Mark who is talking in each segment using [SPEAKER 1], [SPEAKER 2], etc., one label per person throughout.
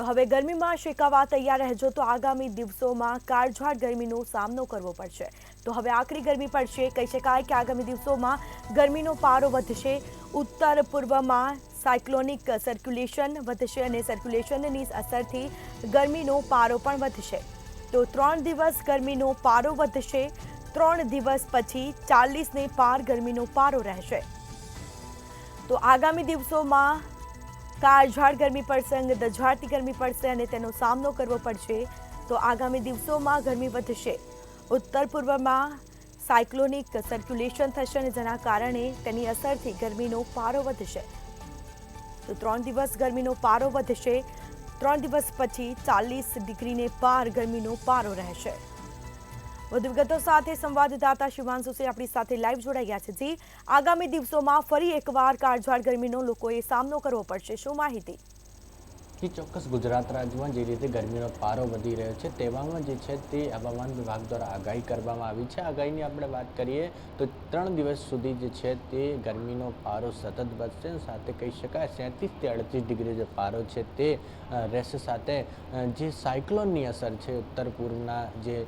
[SPEAKER 1] તો હવે ગરમીમાં શેકાવા તૈયાર રહેજો તો આગામી દિવસોમાં કાળઝાળ ગરમીનો સામનો કરવો પડશે। તો હવે આકરી ગરમી પડશે। કહી શકાય કે આગામી દિવસોમાં ગરમીનો પારો વધશે। ઉત્તર પૂર્વમાં સાયક્લોનિક સર્ક્યુલેશન વધશે અને સર્ક્યુલેશનની અસરથી ગરમીનો પારો પણ વધશે। તો 3 દિવસ ગરમીનો પારો વધશે। 3 દિવસ પછી 40ને પાર ગરમીનો પારો રહેશે। તો આગામી દિવસોમાં કાળઝાળ ગરમી પડશે, અંગ દઝાડતી ગરમી પડશે અને તેનો સામનો કરવો પડશે। તો આગામી દિવસોમાં ગરમી વધશે। ઉત્તર પૂર્વમાં સાયક્લોનિક સર્ક્યુલેશન થશે અને જેના કારણે તેની અસરથી ગરમીનો પારો વધશે। તો 3 દિવસ ગરમીનો પારો વધશે। 3 દિવસ પછી 40 ડિગ્રીને પાર ગરમીનો પારો રહેશે। વધુ વિગતો સાથે સંવાદદાતા શિવાંશુ સિંહ આપણી સાથે લાઈવ જોડાઈ ગયા છે। જી, આગામી દિવસોમાં ફરી એકવાર કાળઝાળ ગરમીનો લોકોએ સામનો કરવો પડશે, શું માહિતી?
[SPEAKER 2] ચોક્કસ ગુજરાત રાજ્યમાં જે રીતે ગરમીનો પારો વધી રહ્યો છે તેવામાં જે છે તે હવામાન વિભાગ દ્વારા આગાહી કરવામાં આવી છે। આગાહીની આપણે વાત કરીએ તો 3 દિવસ સુધી જે છે તે ગરમીનો પારો સતત વધશે। સાથે કહી શકાય 37 થી 38 ડિગ્રી જે પારો છે તે રહેશે। સાથે જે સાયક્લોનની અસર છે ઉત્તર પૂર્વના જે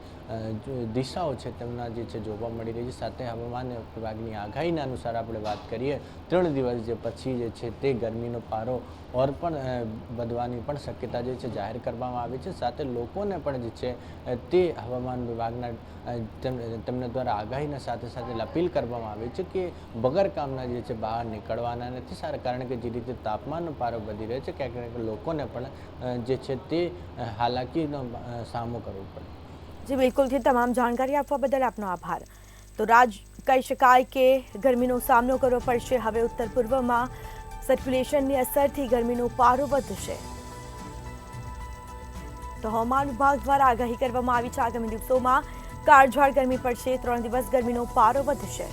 [SPEAKER 2] દિશાઓ છે તેમના જે છે જોવા મળી રહી છે। સાથે હવામાન વિભાગની આગાહીના અનુસાર આપણે વાત કરીએ 3 દિવસ જે પછી જે છે તે ગરમીનો પારો ઓર પણ વધવાની પણ શક્યતા જે છે જાહેર કરવામાં આવી છે। સાથે લોકોને પણ જે છે તે હવામાન વિભાગના તેમના દ્વારા આગાહીના સાથે સાથે અપીલ કરવામાં આવી છે કે વગર કામના જે છે બહાર નીકળવાના નથી। સારા કારણ કે જે રીતે તાપમાનનો પારો વધી રહ્યો છે ક્યાંક લોકોને પણ જે છે તે હાલાકીનો સામનો કરવો પડે।
[SPEAKER 1] જી બિલકુલથી તમામ જાણકારી આપવા બદલ આપનો આભાર। તો કહી શકાય કે ગરમીનો સામનો કરવો પડશે। હવે ઉત્તર પૂર્વમાં સર્ક્યુલેશનની અસરથી ગરમીનો પારો વધશે। તો હવામાન વિભાગ દ્વારા આગાહી કરવામાં આવી છે આગામી દિવસોમાં કાળઝાળ ગરમી પડશે। 3 દિવસ ગરમીનો પારો વધશે।